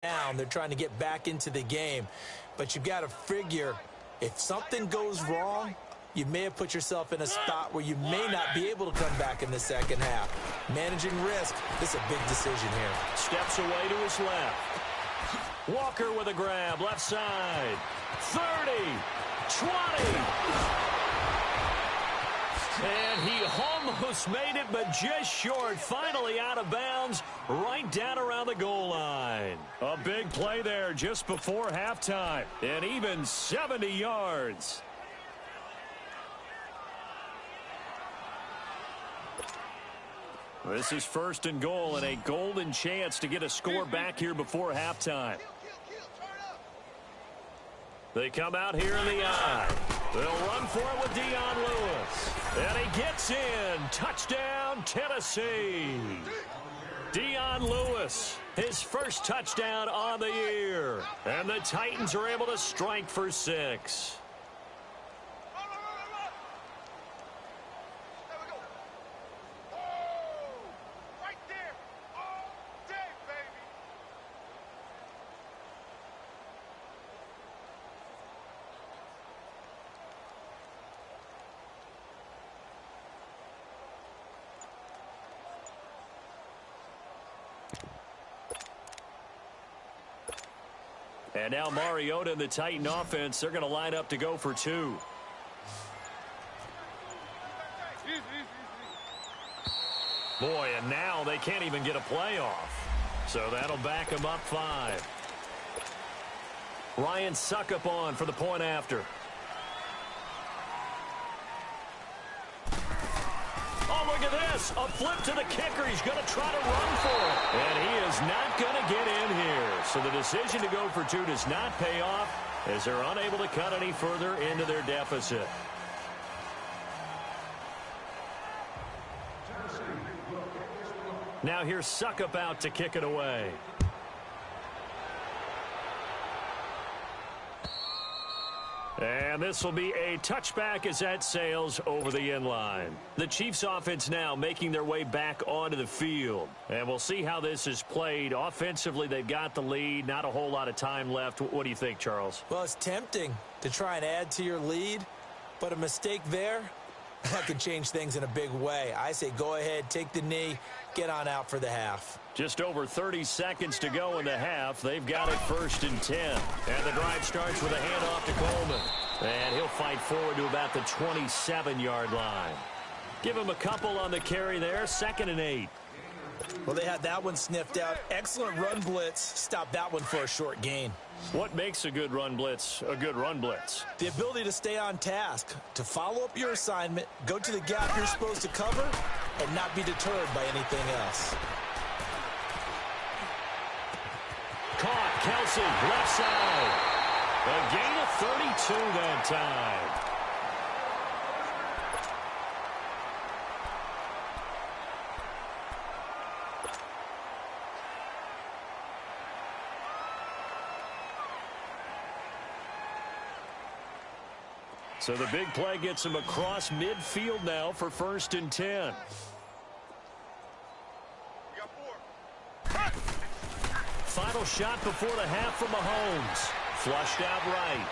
down. They're trying to get back into the game. But you've got to figure, if something goes wrong, you may have put yourself in a spot where you may not be able to come back in the second half. Managing risk, this is a big decision here. Steps away to his left. Walker with a grab, left side. 30, 20. And he almost made it, but just short. Finally out of bounds, right down around the goal line. A big play there just before halftime. And even 70 yards. This is first and goal and a golden chance to get a score back here before halftime. They come out here in the eye. They'll run for it with Dion Lewis. And he gets in. Touchdown, Tennessee. Dion Lewis, his first touchdown on the year. And the Titans are able to strike for 6. And now Mariota and the Titan offense, they're going to line up to go for 2. Boy, and now they can't even get a play off. So that'll back them up 5. Ryan Suckup on for the point after. Oh, look at this. A flip to the kicker. He's going to try to run for it. And he is not going to get in here. So the decision to go for 2 does not pay off as they're unable to cut any further into their deficit. Now here's Suckup out to kick it away. And this will be a touchback as that sails over the end line. The Chiefs offense now making their way back onto the field. And we'll see how this is played. Offensively, they've got the lead. Not a whole lot of time left. What do you think, Charles? Well, it's tempting to try and add to your lead, but a mistake there, that could change things in a big way. I say go ahead, take the knee, get on out for the half. Just over 30 seconds to go in the half. They've got it 1st and 10. And the drive starts with a handoff to Coleman. And he'll fight forward to about the 27-yard line. Give him a couple on the carry there. 2nd and 8. Well, they had that one sniffed out. Excellent run blitz. Stop that one for a short gain. What makes a good run blitz a good run blitz? The ability to stay on task, to follow up your assignment, go to the gap you're supposed to cover, and not be deterred by anything else. Caught, Kelsey, left side. A gain of 32 that time. So the big play gets him across midfield now for 1st and 10. Final shot before the half from Mahomes. Flushed out right.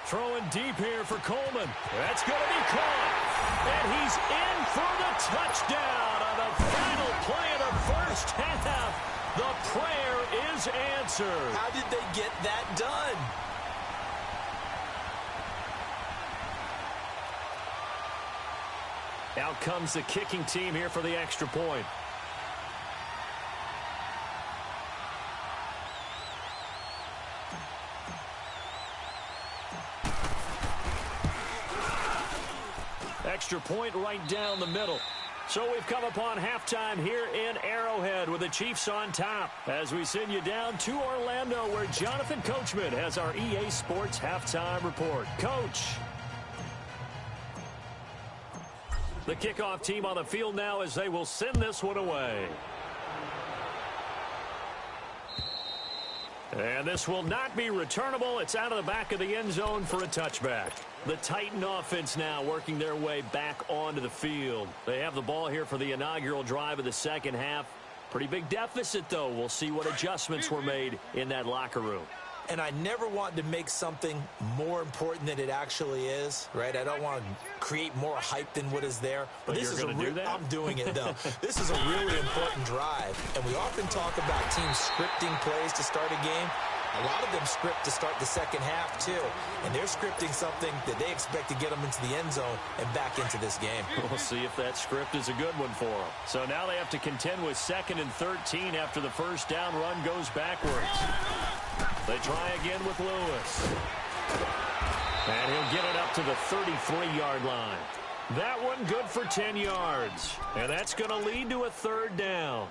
Throwing deep here for Coleman. That's going to be caught. And he's in for the touchdown on the final play of the first half. The prayer is answered. How did they get that done? Out comes the kicking team here for the extra point. Extra point right down the middle. So we've come upon halftime here in Arrowhead with the Chiefs on top as we send you down to Orlando where Jonathan Coachman has our EA Sports halftime report. Coach. The kickoff team on the field now as they will send this one away. And this will not be returnable. It's out of the back of the end zone for a touchback. The Titan offense now working their way back onto the field. They have the ball here for the inaugural drive of the second half. Pretty big deficit, though. We'll see what adjustments were made in that locker room. And I never want to make something more important than it actually is, right? I don't want to create more hype than what is there. But this is you're going to do that? I'm doing it, though. This is a really important drive. And we often talk about teams scripting plays to start a game. A lot of them script to start the second half, too. And they're scripting something that they expect to get them into the end zone and back into this game. We'll see if that script is a good one for them. So now they have to contend with 2nd and 13 after the first down run goes backwards. They try again with Lewis. And he'll get it up to the 33-yard line. That one good for 10 yards. And that's going to lead to a 3rd down.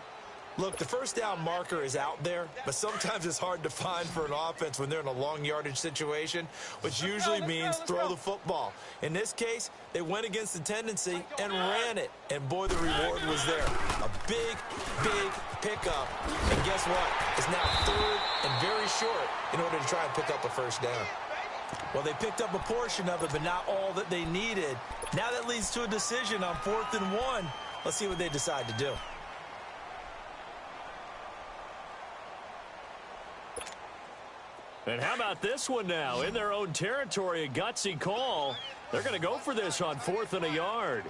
Look, the first down marker is out there, but sometimes it's hard to find for an offense when they're in a long yardage situation, which usually means throw the football. In this case, they went against the tendency and ran it, and boy, the reward was there. A big, big pickup, and guess what? It's now 3rd and very short in order to try and pick up a first down. Well, they picked up a portion of it, but not all that they needed. Now that leads to a decision on 4th and 1. Let's see what they decide to do. And how about this one now? In their own territory, a gutsy call. They're going to go for this on 4th and a yard.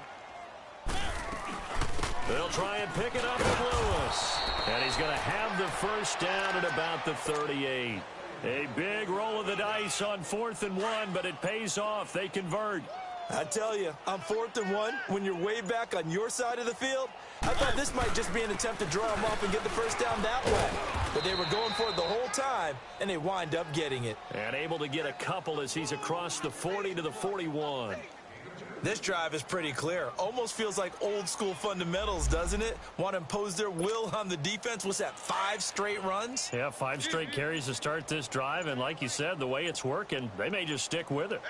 They'll try and pick it up with Lewis. And he's going to have the first down at about the 38. A big roll of the dice on 4th and 1, but it pays off. They convert. I tell you, on 4th and 1, when you're way back on your side of the field, I thought this might just be an attempt to draw them up and get the first down that way. But they were going for it the whole time, and they wind up getting it. And able to get a couple as he's across the 40 to the 41. This drive is pretty clear. Almost feels like old school fundamentals, doesn't it? Want to impose their will on the defense. What's that, 5 straight runs? Yeah, 5 straight carries to start this drive. And like you said, the way it's working, they may just stick with it.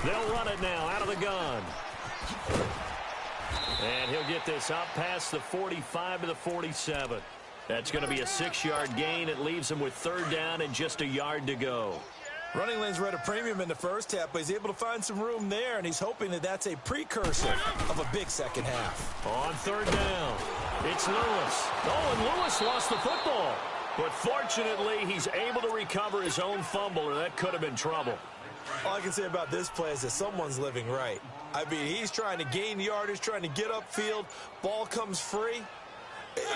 They'll run it now out of the gun. And he'll get this up past the 45 to the 47. That's going to be a 6-yard gain. It leaves him with 3rd down and just a yard to go. Running lanes were at a premium in the first half, but he's able to find some room there, and he's hoping that that's a precursor of a big second half. On 3rd down, it's Lewis. Oh, and Lewis lost the football. But fortunately, he's able to recover his own fumble, or that could have been trouble. All I can say about this play is that someone's living right. I mean, he's trying to gain yardage, trying to get upfield. Ball comes free.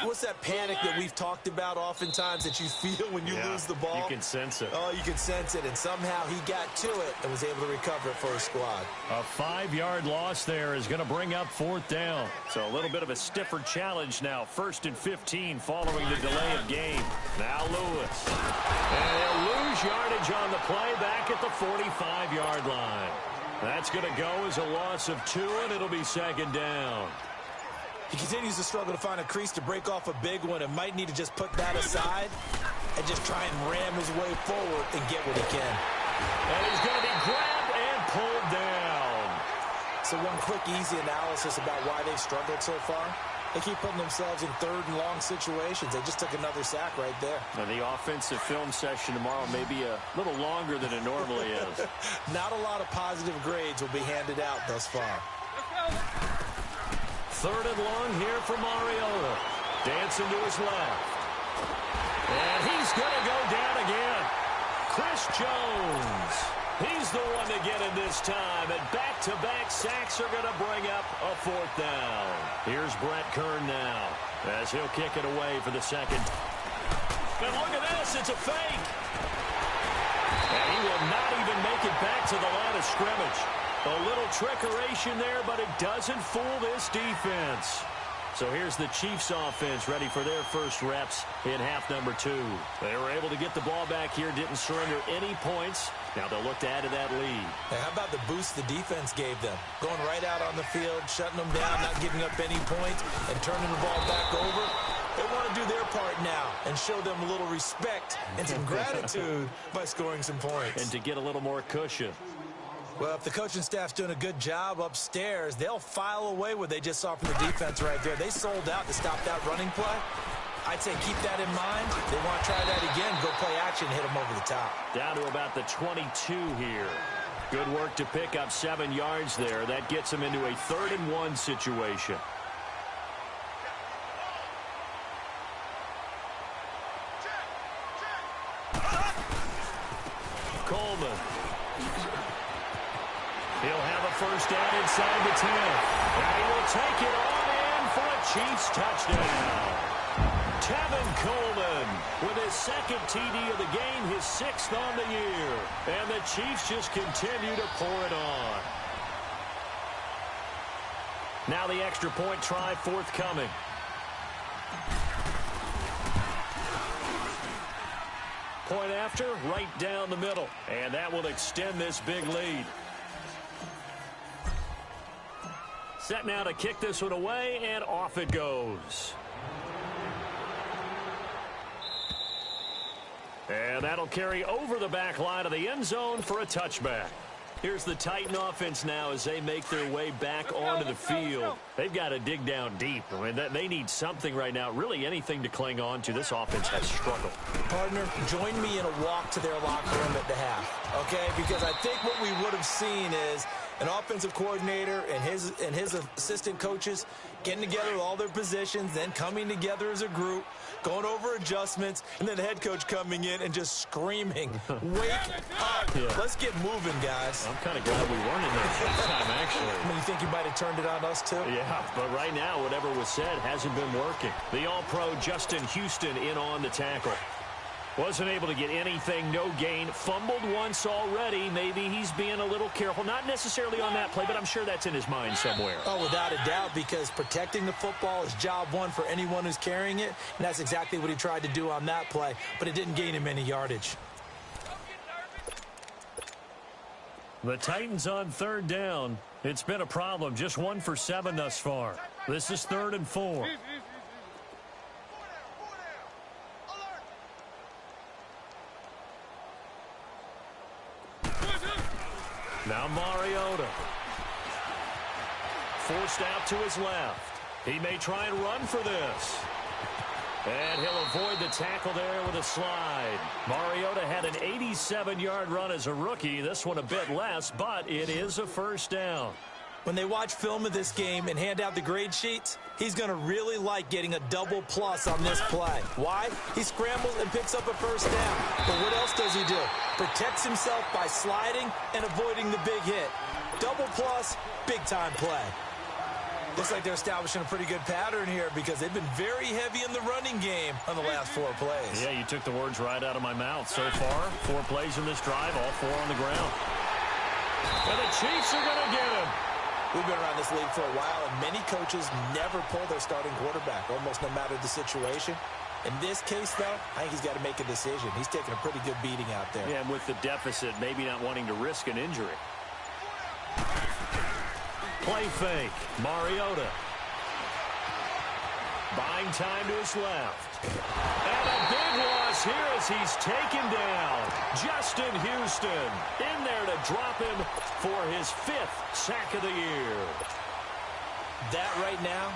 What's that panic that we've talked about oftentimes that you feel when you lose the ball? You can sense it. Oh, you can sense it. And somehow he got to it and was able to recover it for his squad. A 5-yard loss there is going to bring up 4th down. So a little bit of a stiffer challenge now. 1st and 15 following the delay of game. Now Lewis. And he'll lose yardage on the play back at the 45-yard line. That's going to go as a loss of 2, and it'll be 2nd down. He continues to struggle to find a crease to break off a big one and might need to just put that aside and just try and ram his way forward and get what he can. And he's going to be grabbed and pulled down. So one quick, easy analysis about why they've struggled so far. They keep putting themselves in 3rd and long situations. They just took another sack right there. And the offensive film session tomorrow may be a little longer than it normally is. Not a lot of positive grades will be handed out thus far. 3rd and long here for Mariota. Dancing to his left. And he's going to go down again. Chris Jones. He's the one to get it this time. And back-to-back sacks are going to bring up a 4th down. Here's Brett Kern now as he'll kick it away for the 2nd. And look at this. It's a fake. And he will not even make it back to the line of scrimmage. A little trickeration there, but it doesn't fool this defense. So here's the Chiefs offense ready for their first reps in half number 2. They were able to get the ball back here, didn't surrender any points. Now they'll look to add to that lead. Hey, how about the boost the defense gave them? Going right out on the field, shutting them down, not giving up any points, and turning the ball back over. They want to do their part now and show them a little respect and some gratitude by scoring some points. And to get a little more cushion. Well, if the coaching staff's doing a good job upstairs, they'll file away what they just saw from the defense right there. They sold out to stop that running play. I'd say keep that in mind. They want to try that again, go play action, hit them over the top. Down to about the 22 here. Good work to pick up 7 yards there. That gets them into a 3rd and 1 situation. Coleman. He'll have a first down inside the 10. And he will take it on in for a Chiefs touchdown. Tevin Coleman with his second TD of the game, his 6th on the year. And the Chiefs just continue to pour it on. Now the extra point try forthcoming. Point after, right down the middle. And that will extend this big lead. Set now to kick this one away, and off it goes. And that'll carry over the back line of the end zone for a touchback. Here's the Titan offense now as they make their way back onto the field. They've got to dig down deep. I mean, they need something right now, really anything to cling on to. This offense has struggled. Partner, join me in a walk to their locker room at the half, okay? Because I think what we would have seen is an offensive coordinator and his assistant coaches getting together with all their positions, then coming together as a group, going over adjustments, and then the head coach coming in and just screaming, wake up. Yeah. Let's get moving, guys. I'm kind of glad we weren't in there this time, actually. I mean, you think you might have turned it on us, too? Yeah, but right now, whatever was said hasn't been working. The All-Pro Justin Houston in on the tackle. Wasn't able to get anything, no gain. Fumbled once already. Maybe he's being a little careful. Not necessarily on that play, but I'm sure that's in his mind somewhere. Oh, without a doubt, because protecting the football is job one for anyone who's carrying it, and that's exactly what he tried to do on that play, but it didn't gain him any yardage. The Titans on third down. It's been a problem. Just 1 for 7 thus far. This is 3rd and 4. Now Mariota. Forced out to his left. He may try and run for this. And he'll avoid the tackle there with a slide. Mariota had an 87-yard run as a rookie. This one a bit less, but it is a first down. When they watch film of this game and hand out the grade sheets, he's going to really like getting a double plus on this play. Why? He scrambles and picks up a first down. But what else does he do? Protects himself by sliding and avoiding the big hit. Double plus, big-time play. Looks like they're establishing a pretty good pattern here because they've been very heavy in the running game on the last 4 plays. Yeah, you took the words right out of my mouth. So far, 4 plays in this drive, all 4 on the ground. And the Chiefs are going to get him. We've been around this league for a while, and many coaches never pull their starting quarterback, almost no matter the situation. In this case, though, I think he's got to make a decision. He's taking a pretty good beating out there. Yeah, and with the deficit, maybe not wanting to risk an injury. Play fake. Mariota. Buying time to his left. And a big loss here as he's taken down. Justin Houston in there to drop him for his 5th sack of the year. That right now,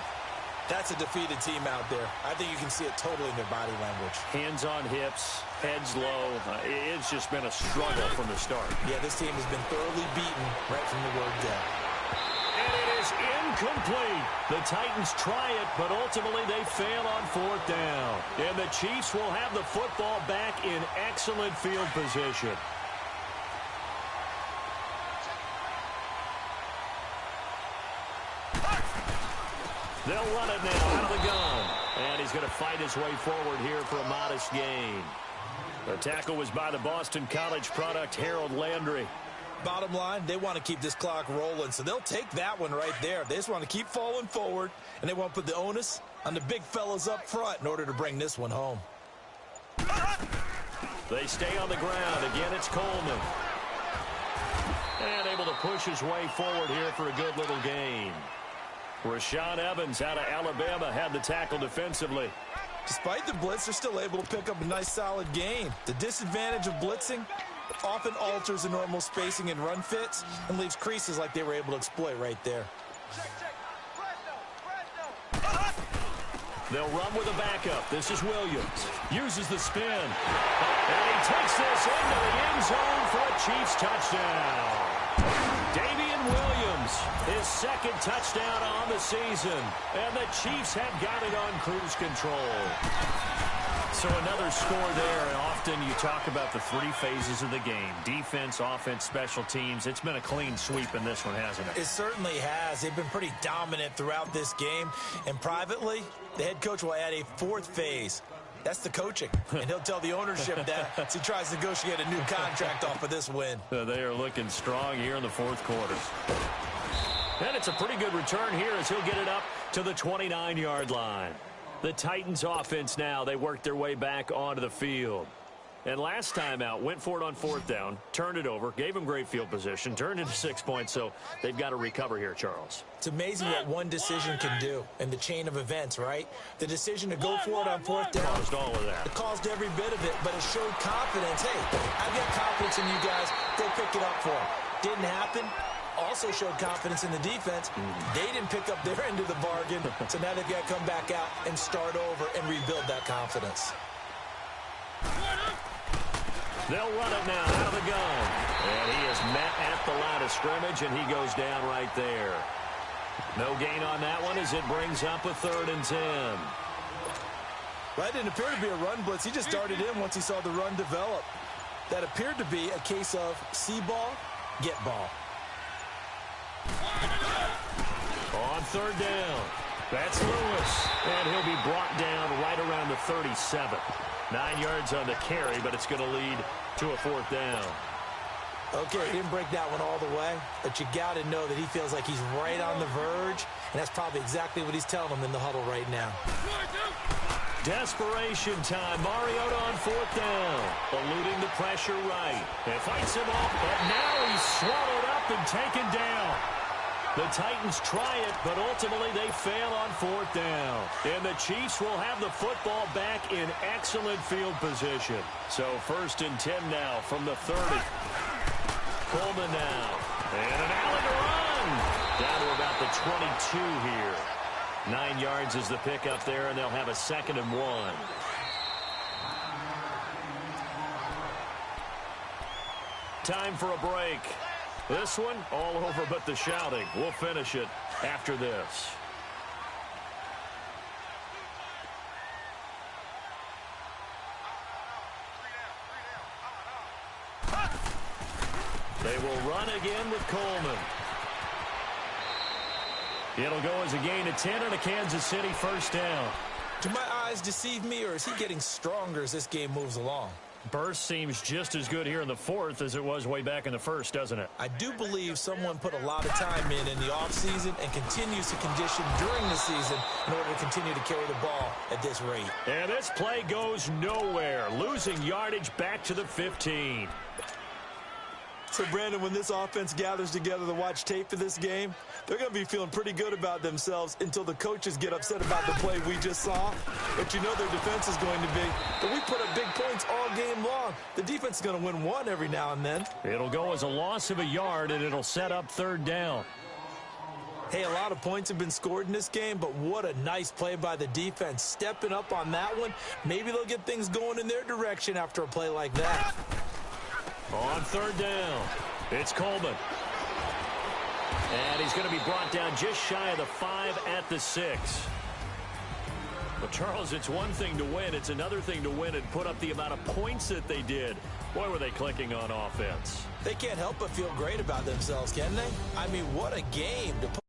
that's a defeated team out there. I think you can see it totally in their body language. Hands on hips, heads low. It's just been a struggle from the start. Yeah, this team has been thoroughly beaten right from the word go. And it is incomplete. The Titans try it, but ultimately they fail on 4th down. And the Chiefs will have the football back in excellent field position. They'll run it now out of the gun. And he's going to fight his way forward here for a modest gain. The tackle was by the Boston College product, Harold Landry. Bottom line, they want to keep this clock rolling, so they'll take that one right there. They just want to keep falling forward, and they want to put the onus on the big fellas up front in order to bring this one home. They stay on the ground. Again, it's Coleman. And able to push his way forward here for a good little gain. Rashaan Evans out of Alabama had the tackle defensively. Despite the blitz, they're still able to pick up a nice solid gain. The disadvantage of blitzing often alters the normal spacing and run fits and leaves creases like they were able to exploit right there. They'll run with a backup. This is Williams. Uses the spin. And he takes this into the end zone for a Chiefs touchdown. Damian Williams, his 2nd touchdown on the season. And the Chiefs have got it on cruise control. So another score there, and often you talk about the three phases of the game. Defense, offense, special teams. It's been a clean sweep in this one, hasn't it? It certainly has. They've been pretty dominant throughout this game. And privately, the head coach will add a fourth phase. That's the coaching. And he'll tell the ownership that as he tries to negotiate a new contract off of this win. They are looking strong here in the fourth quarter. And it's a pretty good return here as he'll get it up to the 29-yard line. The Titans offense now, they worked their way back onto the field. And last time out, went for it on fourth down, turned it over, gave them great field position, turned into 6 points, so they've got to recover here, Charles. It's amazing what one decision can do in the chain of events, right? The decision to go for it on fourth down. Caused all of that. It caused every bit of it, but it showed confidence. Hey, I've got confidence in you guys. Go pick it up for them. Didn't happen. Also showed confidence in the defense. They didn't pick up their end of the bargain, so now they've got to come back out and start over and rebuild that confidence. They'll run it now out of the gun. And he is met at the line of scrimmage, and he goes down right there. No gain on that one as it brings up a 3rd and 10. Well, that didn't appear to be a run blitz. He just darted in once he saw the run develop. That appeared to be a case of see ball, get ball. On 3rd down, that's Lewis, and he'll be brought down right around the 37. 9 yards on the carry, but it's going to lead to a 4th down. Okay, he didn't break that one all the way, but you got to know that he feels like he's right on the verge, and that's probably exactly what he's telling them in the huddle right now. Desperation time. Mariota on 4th down, eluding the pressure right. It fights him off, but now he's swallowed up and taken down. The Titans try it, but ultimately they fail on 4th down. And the Chiefs will have the football back in excellent field position. So 1st and 10 now from the 30. Coleman now. And an alley to run. Down to about the 22 here. 9 yards is the pickup there, and they'll have a 2nd and 1. Time for a break. This one, all over but the shouting. We'll finish it after this. They will run again with Coleman. It'll go as a gain of 10 and a Kansas City 1st down. Do my eyes deceive me, or is he getting stronger as this game moves along? Burst seems just as good here in the 4th as it was way back in the 1st, doesn't it? I do believe someone put a lot of time in the offseason and continues to condition during the season in order to continue to carry the ball at this rate. And this play goes nowhere, losing yardage back to the 15. So, Brandon, when this offense gathers together to watch tape of this game, they're going to be feeling pretty good about themselves until the coaches get upset about the play we just saw. But you know their defense is going to be. But we put up big points all game long. The defense is going to win one every now and then. It'll go as a loss of a yard, and it'll set up 3rd down. Hey, a lot of points have been scored in this game, but what a nice play by the defense. Stepping up on that one, maybe they'll get things going in their direction after a play like that. On 3rd down, it's Coleman. And he's going to be brought down just shy of the 5 at the 6. But, Charles, it's one thing to win. It's another thing to win and put up the amount of points that they did. Boy, were they clicking on offense. They can't help but feel great about themselves, can they? I mean, what a game to put